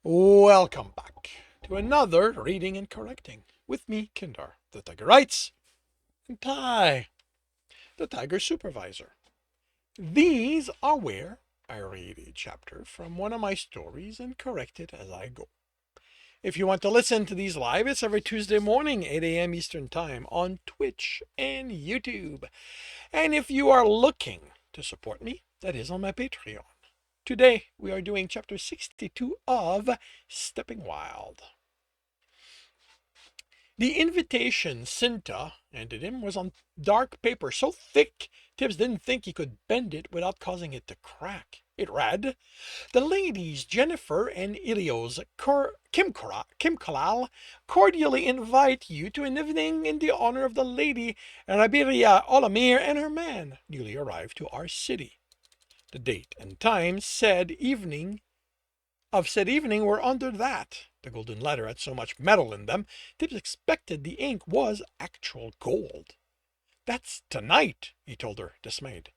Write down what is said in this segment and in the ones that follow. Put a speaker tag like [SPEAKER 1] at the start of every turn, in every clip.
[SPEAKER 1] Welcome back to another reading and correcting with me, Kindar, the Tiger Writes, and Ty, the Tiger Supervisor. These are where I read a chapter from one of my stories and correct it as I go. If you want to listen to these live, it's every Tuesday morning, 8 a.m. Eastern Time on Twitch and YouTube. And if you are looking to support me, that is on my Patreon. Today, we are doing chapter 62 of Stepping Wild. The invitation Cinta handed him was on dark paper so thick Tibs didn't think he could bend it without causing it to crack. It read, "The ladies Jennifer and Ilios Kim Kalal cordially invite you to an evening in the honor of the lady Rabiria Olamir and her man, newly arrived to our city." The date and time said evening were under that. The golden letter had so much metal in them, Tibbs expected the ink was actual gold. "That's tonight," he told her, dismayed.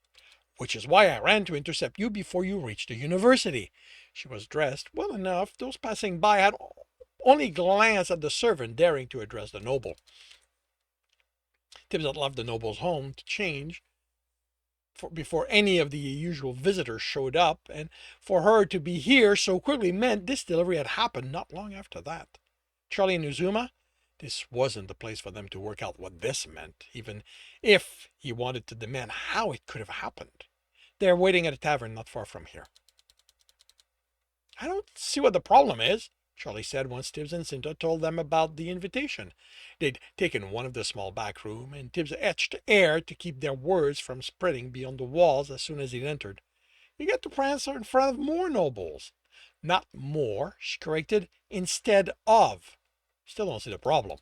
[SPEAKER 1] "Which is why I ran to intercept you before you reached the university." She was dressed well enough. Those passing by had only glanced at the servant daring to address the noble. Tibbs had left the noble's home to change before any of the usual visitors showed up, and for her to be here so quickly meant this delivery had happened not long after that. Charlie and Uzuma, this wasn't the place for them to work out what this meant, even if he wanted to demand how it could have happened. They're waiting at a tavern not far from here. "I don't see what the problem is," Charlie said once Tibbs and Cinta told them about the invitation. They'd taken one of the small back room, and Tibbs etched air to keep their words from spreading beyond the walls as soon as he'd entered. "You get to prance in front of more nobles." "Not more," she corrected, "instead of." "Still don't see the problem."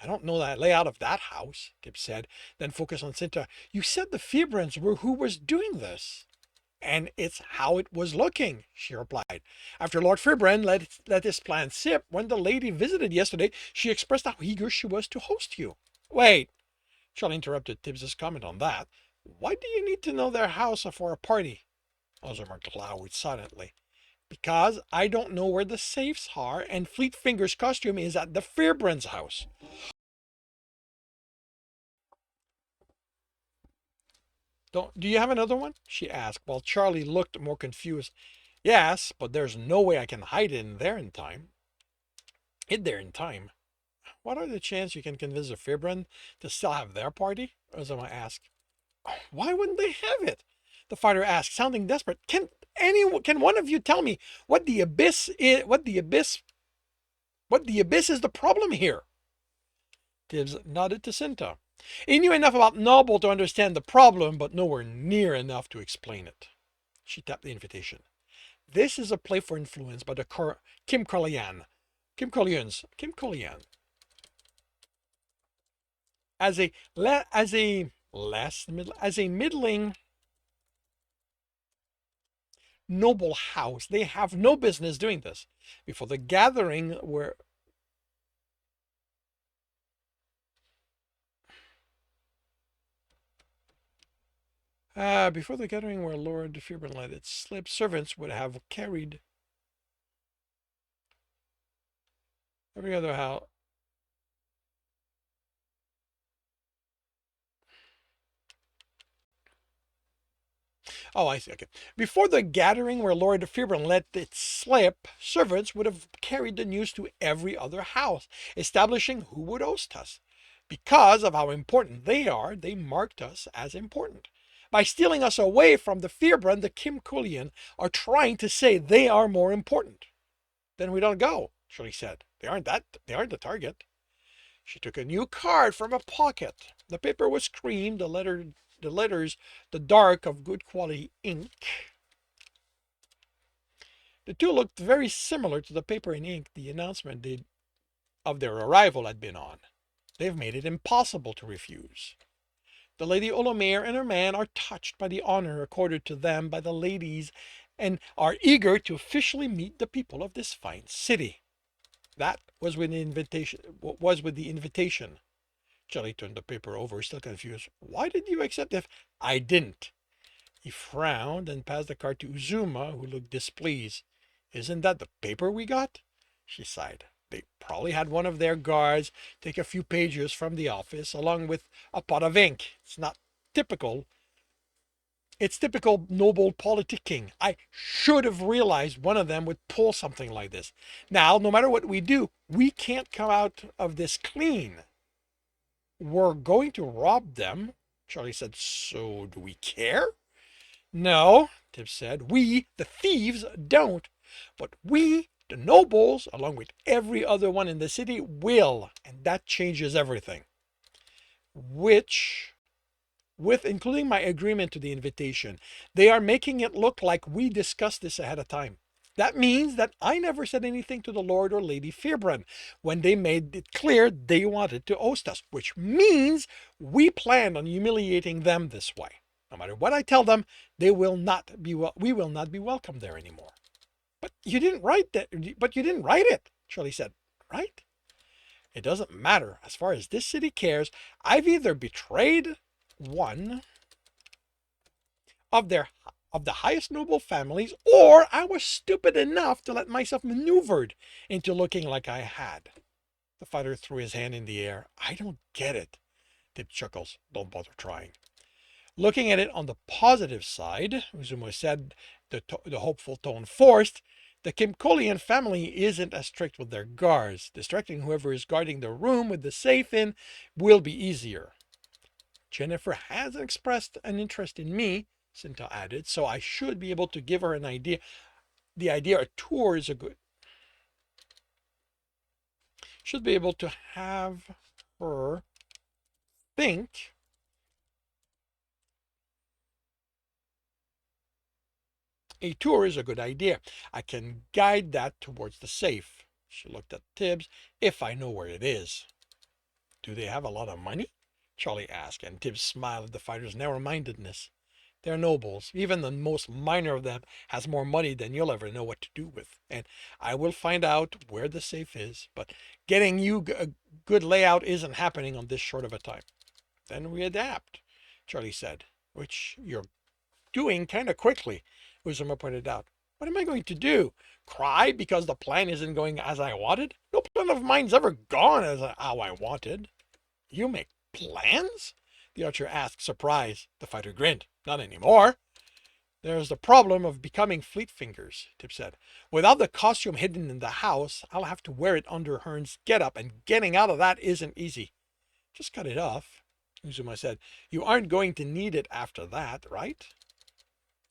[SPEAKER 1] "I don't know that layout of that house," Tibbs said, then focused on Cinta. "You said the Febrans were who was doing this." "And it's how it was looking," she replied. "After Lord Fibran let his plan slip, when the lady visited yesterday, she expressed how eager she was to host you." "Wait," Charlie interrupted Tibbs's comment on that. "Why do you need to know their house for a party?" Ozimer glowered silently. "Because I don't know where the safes are, and Fleet Finger's costume is at the Fibrans' house." Do you have another one?" she asked, while Charlie looked more confused. "Yes, but there's no way I can hide it in there in time." "In there in time? What are the chances you can convince the Fibran to still have their party?" Ozama asked. "Why wouldn't they have it?" the fighter asked, sounding desperate. Can one of you tell me what the abyss is? What the abyss is the problem here?" Tibbs nodded to Cinta. He knew enough about Noble to understand the problem, but nowhere near enough to explain it. She tapped the invitation. "This is a play for influence by the Kim Corleone. Kim Corleone. As a middling noble house, they have no business doing this. Before the gathering where Lord Fibran let it slip, servants would have carried every other house. Oh, I see. Okay. Before the gathering where Lord Fibran let it slip, servants would have carried the news to every other house, establishing who would host us. Because of how important they are, they marked us as important. By stealing us away from the Fibran, the Kim Kullian are trying to say they are more important. "Then we don't go," Shirley said. They aren't the target." She took a new card from a pocket. The paper was cream, the letters the dark of good quality ink. The two looked very similar to the paper and ink the announcement of their arrival had been on. "They've made it impossible to refuse. The Lady Olamere and her man are touched by the honor accorded to them by the ladies and are eager to officially meet the people of this fine city." That was with the invitation. Charlie turned the paper over, still confused. "Why did you accept it?" "I didn't." He frowned and passed the card to Uzuma, who looked displeased. Isn't that the paper we got? She sighed. They probably had one of their guards take a few pages from the office along with a pot of ink. Typical. It's typical noble politicking. I should have realized one of them would pull something like this. Now, no matter what we do, we can't come out of this clean. We're going to rob them. Charlie said, so do we care? No, Tibs said, we, the thieves, don't. But we, the nobles, along with every other one in the city, will. And that changes everything. Which, with including my agreement to the invitation, they are making it look like we discussed this ahead of time. That means that I never said anything to the Lord or Lady Fearbrun when they made it clear they wanted to oust us, which means we planned on humiliating them this way. No matter what I tell them, we will not be welcome there anymore. But you didn't write that. But you didn't write it, Charlie said. Right? It doesn't matter. As far as this city cares, I've either betrayed one of their of the highest noble families, or I was stupid enough to let myself maneuvered into looking like I had. The fighter threw his hand in the air. I don't get it. Tib chuckles. Don't bother trying. Looking at it on the positive side, Uzumo said, the hopeful tone forced, the Kimcolian family isn't as strict with their guards. Distracting whoever is guarding the room with the safe in will be easier. Jennifer has expressed an interest in me, Sinta added, so I should be able to give her an idea. The idea a tour is a good. Should be able to have her think a tour is a good idea. I can guide that towards the safe. She looked at Tibs. If I know where it is. Do they have a lot of money? Charlie asked, and Tibs smiled at the fighter's narrow-mindedness. They're nobles. Even the most minor of them has more money than you'll ever know what to do with. And I will find out where the safe is. But getting you a good layout isn't happening on this short of a time. Then we adapt, Charlie said, which you're doing kind of quickly, Uzuma pointed out. What am I going to do? Cry because the plan isn't going as I wanted? No plan of mine's ever gone as how I wanted. You make plans? The archer asked, surprised. The fighter grinned. Not anymore. There's the problem of becoming Fleet Fingers, Tip said. Without the costume hidden in the house, I'll have to wear it under Hearn's getup, and getting out of that isn't easy. Just cut it off, Uzuma said. You aren't going to need it after that, right?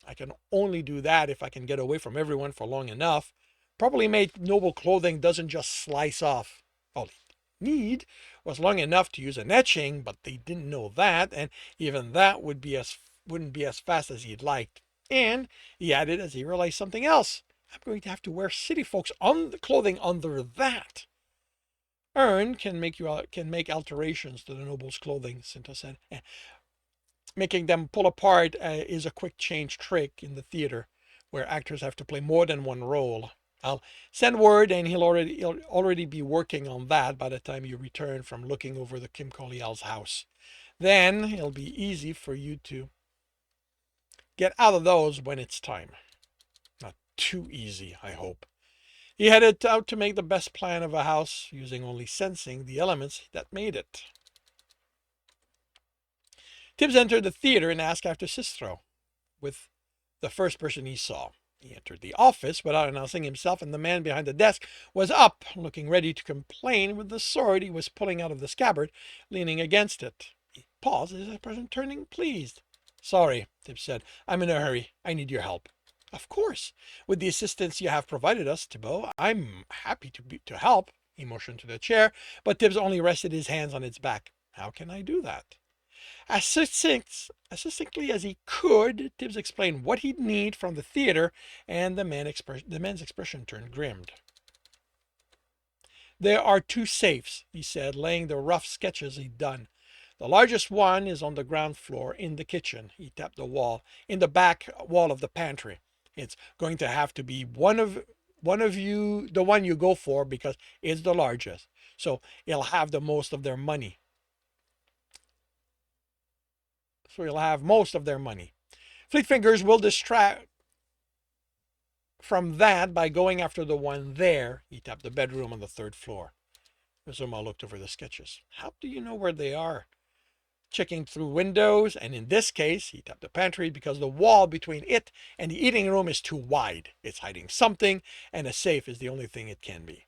[SPEAKER 1] I can only do that if I can get away from everyone for long enough. Properly made noble clothing doesn't just slice off. All they need was long enough to use an etching, but they didn't know that, and even that wouldn't be as fast as he'd liked. And he added as he realized something else. I'm going to have to wear city folks on the clothing under that. Ern can make alterations to the noble's clothing, Sinta said. Making them pull apart is a quick change trick in the theater, where actors have to play more than one role. I'll send word, and he'll already be working on that by the time you return from looking over the Kim Colial's house. Then it'll be easy for you to get out of those when it's time. Not too easy, I hope. He headed out to make the best plan of a house, using only sensing the elements that made it. Tibs entered the theater and asked after Sistro, with the first person he saw. He entered the office without announcing himself, and the man behind the desk was up, looking ready to complain with the sword he was pulling out of the scabbard, leaning against it. He paused as the person turning pleased. Sorry, Tibs said. I'm in a hurry. I need your help. Of course. With the assistance you have provided us, Thibault, I'm happy to help. He motioned to the chair, but Tibs only rested his hands on its back. How can I do that? As succinctly as he could, Tibs explained what he'd need from the theater, and the man's expression turned grim. There are 2 safes, he said, laying the rough sketches he'd done. The largest one is on the ground floor in the kitchen. He tapped the wall, in the back wall of the pantry. It's going to have to be the one you go for, because it's the largest. So it'll have the most of their money. Fleet Fingers will from that by going after the one there. He tapped the bedroom on the third floor. Uzuma looked over the sketches. How do you know where they are? Checking through windows, and in this case, he tapped the pantry because the wall between it and the eating room is too wide. It's hiding something, and a safe is the only thing it can be.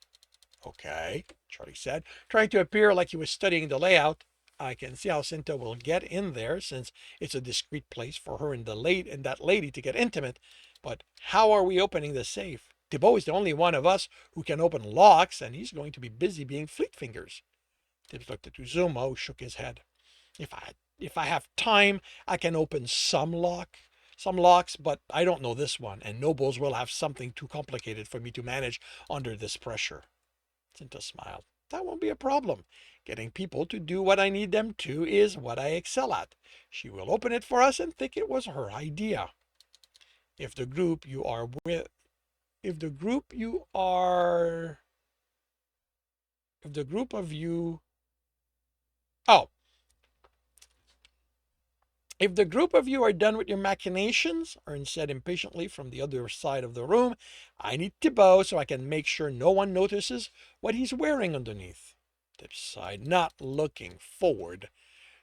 [SPEAKER 1] Okay, Charlie said, trying to appear like he was studying the layout. I can see how Cinta will get in there since it's a discreet place for her and that lady to get intimate. But how are we opening the safe? Thibault is the only one of us who can open locks, and he's going to be busy being fleet fingers. Tibbs looked at Uzuma, who shook his head. If I have time, I can open some locks, but I don't know this one, and nobles will have something too complicated for me to manage under this pressure. Cinta smiled. That won't be a problem. Getting people to do what I need them to is what I excel at. She will open it for us and think it was her idea. If the group you are with, if the group you are, if the group of you, oh, if the group of you are done with your machinations, Ern said impatiently from the other side of the room, I need Thibault so I can make sure no one notices what he's wearing underneath. Tibbs sighed, not looking forward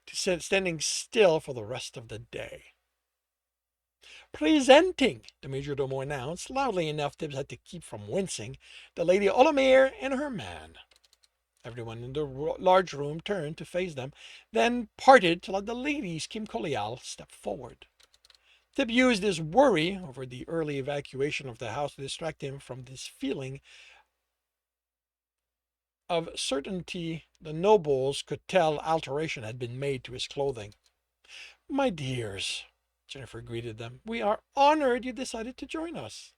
[SPEAKER 1] to standing still for the rest of the day. Presenting, the majordomo announced, loudly enough Tibbs had to keep from wincing, the Lady Olimere and her man. Everyone in the large room turned to face them, then parted to let the ladies Kim Kolial step forward. Tib used his worry over the early evacuation of the house to distract him from this feeling of certainty the nobles could tell alteration had been made to his clothing. My dears, Jennifer greeted them, we are honored you decided to join us.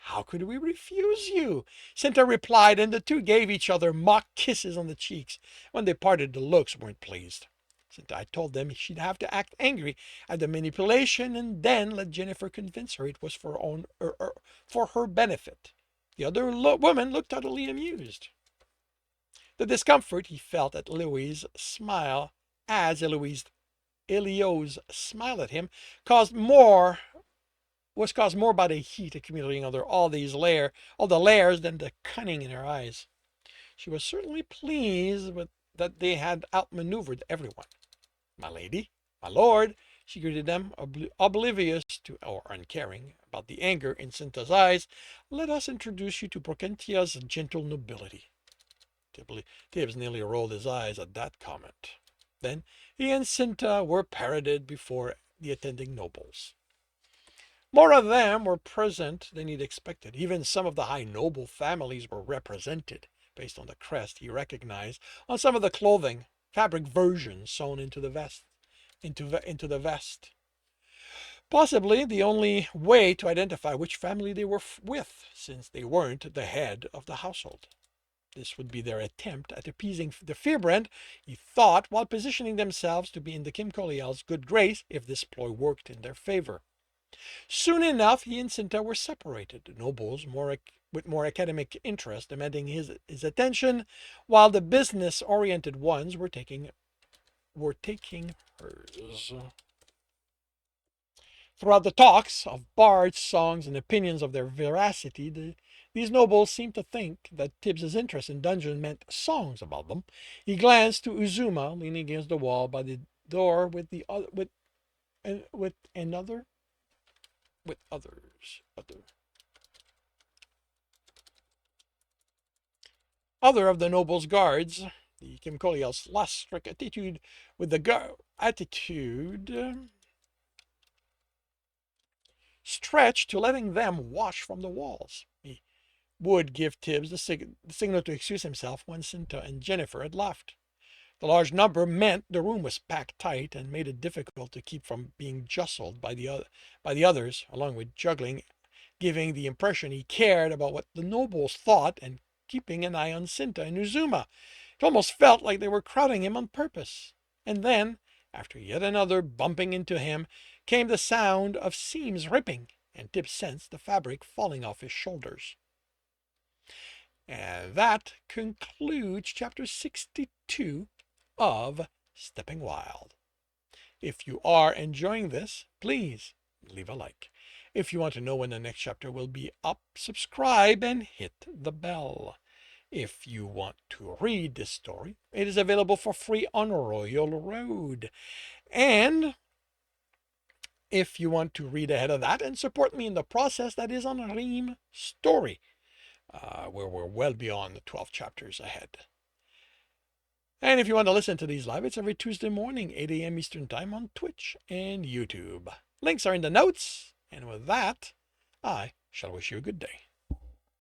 [SPEAKER 1] How could we refuse you? Cinta replied, and the two gave each other mock kisses on the cheeks. When they parted, the looks weren't pleased. Cinta told them she'd have to act angry at the manipulation and then let Jennifer convince her it was for her benefit. The other woman looked utterly amused. The discomfort he felt at Louise's smile, as Elio's smile at him, was caused more by the heat accumulating under all the layers than the cunning in her eyes. She was certainly pleased with that they had outmaneuvered everyone. My lady, my lord, she greeted them, oblivious to or uncaring about the anger in Cinta's eyes. Let us introduce you to Brocentia's gentle nobility. Tibbs nearly rolled his eyes at that comment. Then he and Cinta were paraded before the attending nobles. More of them were present than he'd expected. Even some of the high noble families were represented, based on the crest he recognized on some of the clothing, fabric versions sewn into the vest. Possibly the only way to identify which family they were with, since they weren't the head of the household. This would be their attempt at appeasing the Fierbrand, he thought, while positioning themselves to be in the Kim Kolial's good grace if this ploy worked in their favor. Soon enough, he and Cinta were separated, the nobles with more academic interest demanding his attention, while the business-oriented ones were taking hers. Throughout the talks of bards, songs, and opinions of their veracity, these nobles seemed to think that Tibbs's interest in dungeons meant songs about them. He glanced to Uzuma, leaning against the wall by the door with other of the nobles' guards. The Kim Kolial's last strict attitude with the attitude stretched to letting them watch from the walls. He would give Tibbs the signal to excuse himself when Cinta and Jennifer had left. The large number meant the room was packed tight and made it difficult to keep from being jostled by the others, along with juggling, giving the impression he cared about what the nobles thought and keeping an eye on Cinta and Uzuma. It almost felt like they were crowding him on purpose. And then, after yet another bumping into him, came the sound of seams ripping, and Tibbs sensed the fabric falling off his shoulders. And that concludes chapter 62 of Stepping Wild. If you are enjoying this, please leave a like. If you want to know when the next chapter will be up, subscribe and hit the bell. If you want to read this story, it is available for free on Royal Road. And if you want to read ahead of that and support me in the process, that is on Ream Story, where we're well beyond the 12 chapters ahead. And if you want to listen to these live, it's every Tuesday morning, 8 a.m. Eastern Time on Twitch and YouTube. Links are in the notes. And with that, I shall wish you a good day.